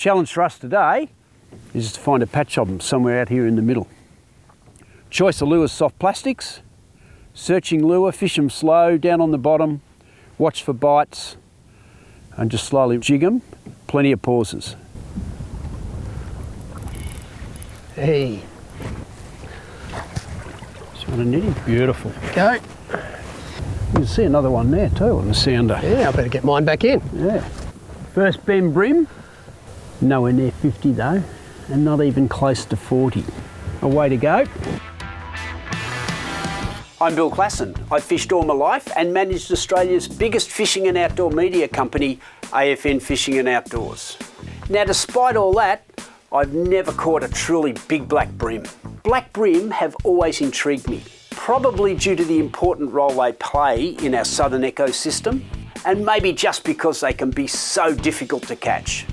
Challenge for us today is to find a patch of them somewhere out here in the middle. Choice of lures, soft plastics. Searching lure, fish them slow, down on the bottom, watch for bites, and just slowly jig them. Plenty of pauses. Hey. Just want to knit him. Beautiful. Go. You can see another one there too on the sounder. Yeah, I better get mine back in. Yeah. First Bemm Brim. Nowhere near 50 though, and not even close to 40. Away to go. I'm Bill Classon. I've fished all my life and managed Australia's biggest fishing and outdoor media company, AFN Fishing and Outdoors. Now, despite all that, I've never caught a truly big black bream. Black bream have always intrigued me, probably due to the important role they play in our southern ecosystem, and maybe just because they can be so difficult to catch.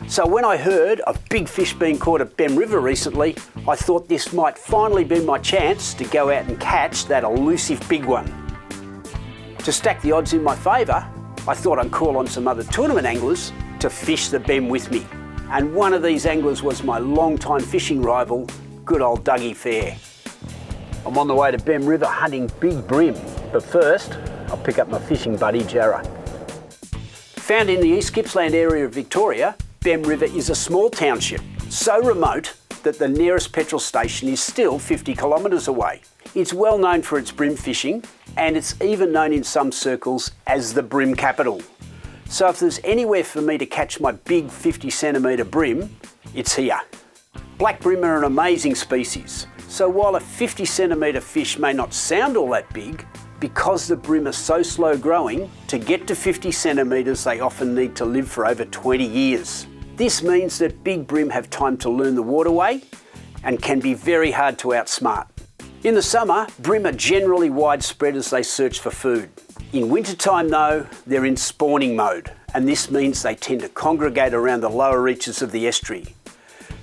So when I heard of big fish being caught at Bemm River recently, I thought this might finally be my chance to go out and catch that elusive big one. To stack the odds in my favour, I thought I'd call on some other tournament anglers to fish the Bemm with me. And one of these anglers was my long-time fishing rival, good old Doug Phayer. I'm on the way to Bemm River hunting big bream, but first I'll pick up my fishing buddy Jarrah. Found in the East Gippsland area of Victoria, Bemm River is a small township, so remote that the nearest petrol station is still 50 kilometres away. It's well known for its bream fishing, and it's even known in some circles as the bream capital. So if there's anywhere for me to catch my big 50 centimetre bream, it's here. Black bream are an amazing species, so while a 50 centimetre fish may not sound all that big, because the bream are so slow growing, to get to 50 centimetres they often need to live for over 20 years. This means that big bream have time to learn the waterway and can be very hard to outsmart. In the summer, bream are generally widespread as they search for food. In wintertime though, they're in spawning mode, and this means they tend to congregate around the lower reaches of the estuary.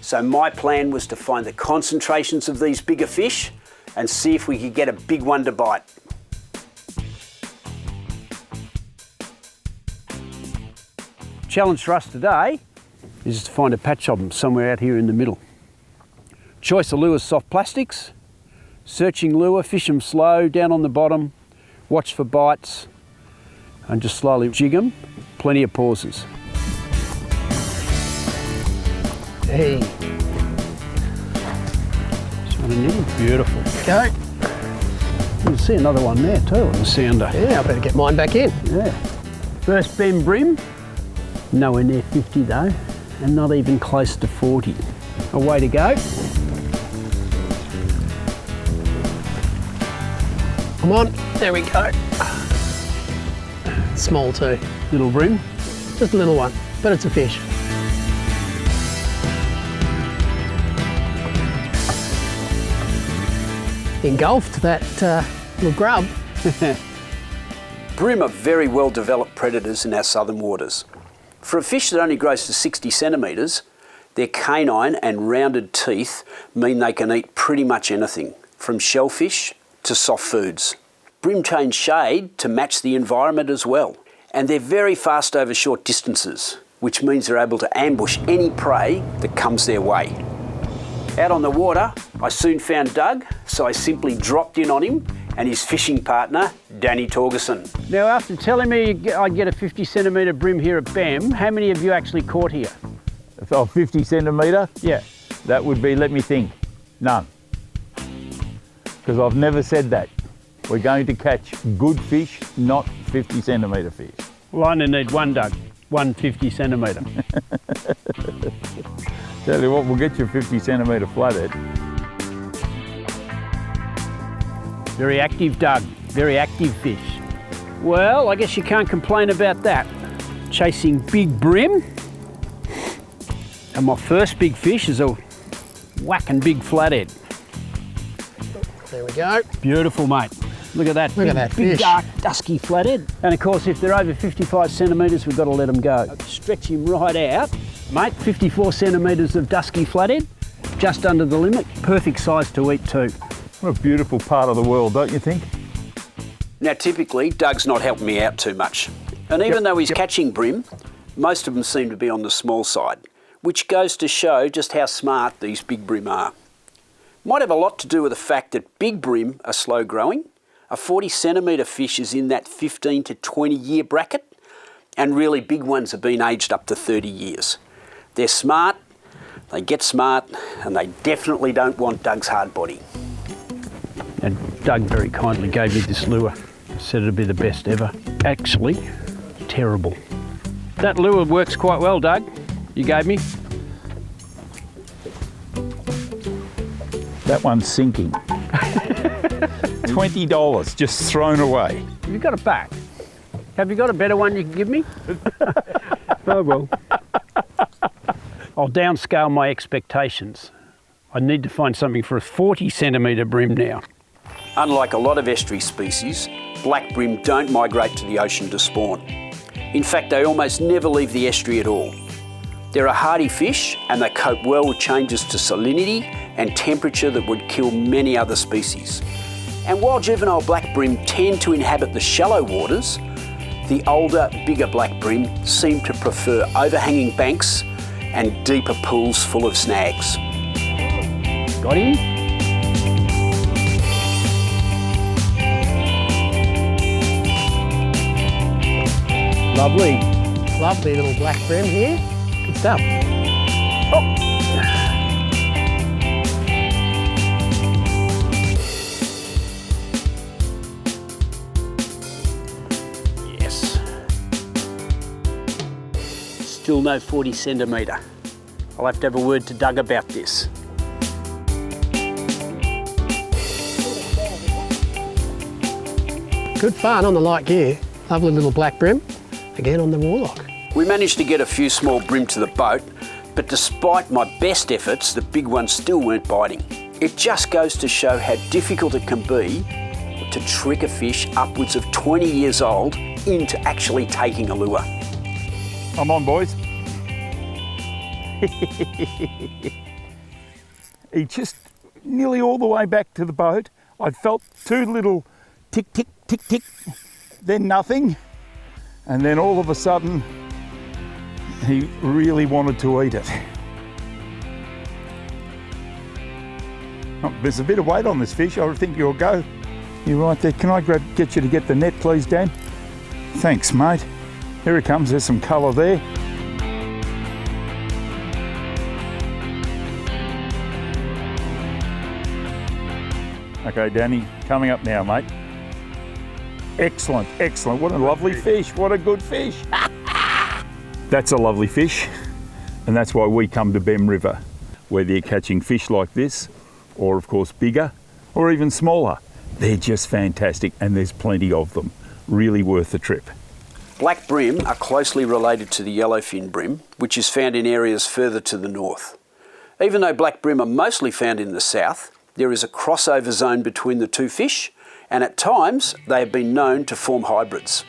So my plan was to find the concentrations of these bigger fish and see if we could get a big one to bite. Challenge for us today is to find a patch of them somewhere out here in the middle. Choice of lures, soft plastics. Searching lure, fish them slow, down on the bottom, watch for bites, and just slowly jig them. Plenty of pauses. Hey. Just want to knit him. Beautiful. Go. You can see another one there too on the sounder. Yeah, I better get mine back in. Yeah. First Bemm Brim. Nowhere near 50 though, and not even close to 40. Away to go. Come on, there we go. Small too. Little bream. Just a little one, but it's a fish. Engulfed that little grub. Bream are very well developed predators in our southern waters. For a fish that only grows to 60 centimetres, their canine and rounded teeth mean they can eat pretty much anything, from shellfish to soft foods. Bream change shade to match the environment as well, and they're very fast over short distances, which means they're able to ambush any prey that comes their way. Out on the water, I soon found Doug, so I simply dropped in on him and his fishing partner, Danny Torgerson. Now, after telling me I'd get a 50 centimetre bream here at Bemm, how many have you actually caught here? Oh, 50 centimetre? Yeah. That would be, let me think, none. Because I've never said that. We're going to catch good fish, not 50 centimetre fish. Well, I only need one, Doug. One 50 centimetre. Tell you what, we'll get you a 50 centimetre flathead. Very active, Doug. Very active fish. Well, I guess you can't complain about that. Chasing big bream. And my first big fish is a whacking big flathead. There we go. Beautiful, mate. Look at that. Look at that big, fish. dark, dusky flathead. And of course, if they're over 55 centimetres, we've got to let them go. Stretch him right out. Mate, 54 centimetres of dusky flathead, just under the limit. Perfect size to eat too. What a beautiful part of the world, don't you think? Now, typically, Doug's not helping me out too much. And even though he's catching bream, most of them seem to be on the small side, which goes to show just how smart these big bream are. Might have a lot to do with the fact that big bream are slow growing. A 40 centimetre fish is in that 15 to 20 year bracket, and really big ones have been aged up to 30 years. They're smart, they get smart, and they definitely don't want Doug's hard body. And Doug very kindly gave me this lure. Said it'd be the best ever. Actually, terrible. That lure works quite well, Doug. You gave me. That one's sinking. $20 just thrown away. Have you got it back? Have you got a better one you can give me? Oh well. I'll downscale my expectations. I need to find something for a 40 centimetre bream now. Unlike a lot of estuary species, black bream don't migrate to the ocean to spawn. In fact, they almost never leave the estuary at all. They're a hardy fish and they cope well with changes to salinity and temperature that would kill many other species. And while juvenile black bream tend to inhabit the shallow waters, the older, bigger black bream seem to prefer overhanging banks and deeper pools full of snags. Got him? Lovely. Lovely little black bream here. Good stuff. Oh. Yes. Still no 40 centimetre. I'll have to have a word to Doug about this. Good fun on the light gear. Lovely little black bream. Again on the Warlock. We managed to get a few small bream to the boat, but despite my best efforts, the big ones still weren't biting. It just goes to show how difficult it can be to trick a fish upwards of 20 years old into actually taking a lure. I'm on, boys. He just nearly all the way back to the boat. I felt two little tick, tick, tick, tick, then nothing. And then all of a sudden, he really wanted to eat it. Oh, there's a bit of weight on this fish. I think you'll go. You're right there. Can I get you to get the net, please, Dan? Thanks, mate. Here it comes. There's some colour there. Okay, Danny, coming up now, mate. Excellent, excellent. What a lovely fish. What a good fish. That's a lovely fish, and that's why we come to Bemm River, whether you're catching fish like this, or of course bigger, or even smaller. They're just fantastic, and there's plenty of them. Really worth the trip. Black bream are closely related to the yellowfin bream, which is found in areas further to the north. Even though black bream are mostly found in the south, there is a crossover zone between the two fish, and at times they have been known to form hybrids.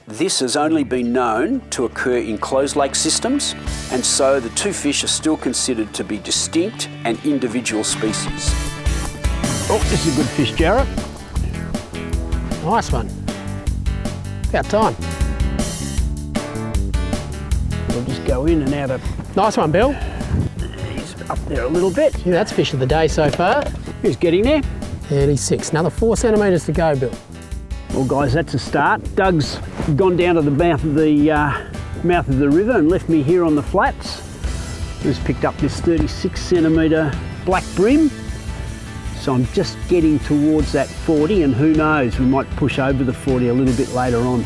This has only been known to occur in closed lake systems, and so the two fish are still considered to be distinct and individual species. Oh, this is a good fish, Jarrett. Nice one. About time. We'll just go in and out of... Nice one, Bill. He's up there a little bit. Yeah, that's fish of the day so far. He's getting there. 36. Another 4 centimetres to go, Bill. Well, guys, that's a start. Doug's gone down to the mouth of the river and left me here on the flats. He's picked up this 36 centimetre black bream. So I'm just getting towards that 40, and who knows, we might push over the 40 a little bit later on.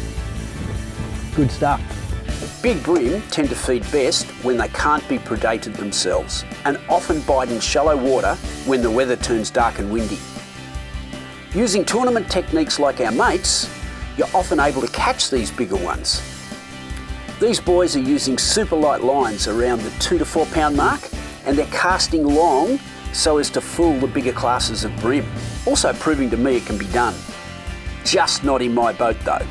Good stuff. Big bream tend to feed best when they can't be predated themselves, and often bite in shallow water when the weather turns dark and windy. Using tournament techniques like our mates, you're often able to catch these bigger ones. These boys are using super light lines around the 2 to 4 pound mark, and they're casting long so as to fool the bigger classes of bream. Also proving to me it can be done. Just not in my boat though.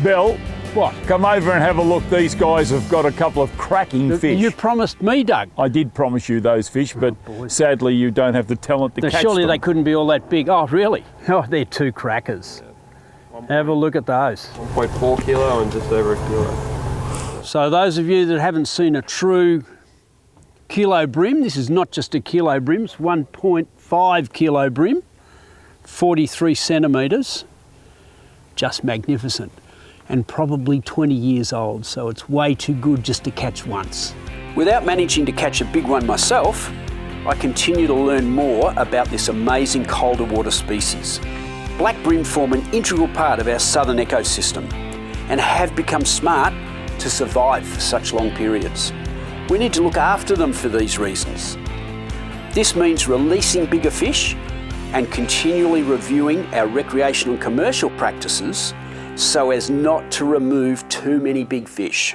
Bill, What? come over and have a look. These guys have got a couple of cracking fish. You promised me, Doug. I did promise you those fish, but sadly you don't have the talent to catch Surely them. they couldn't be all that big. Oh, really? Oh, they're two crackers. Have a look at those. 1.4 kilo and just over a kilo. So those of you that haven't seen a true kilo bream. This is not just a kilo bream, it's 1.5 kilo bream, 43 centimetres, just magnificent, and probably 20 years old, so it's way too good just to catch once. Without managing to catch a big one myself, I continue to learn more about this amazing colder water species. Black bream form an integral part of our southern ecosystem and have become smart to survive for such long periods. We need to look after them for these reasons. This means releasing bigger fish and continually reviewing our recreational and commercial practices so as not to remove too many big fish.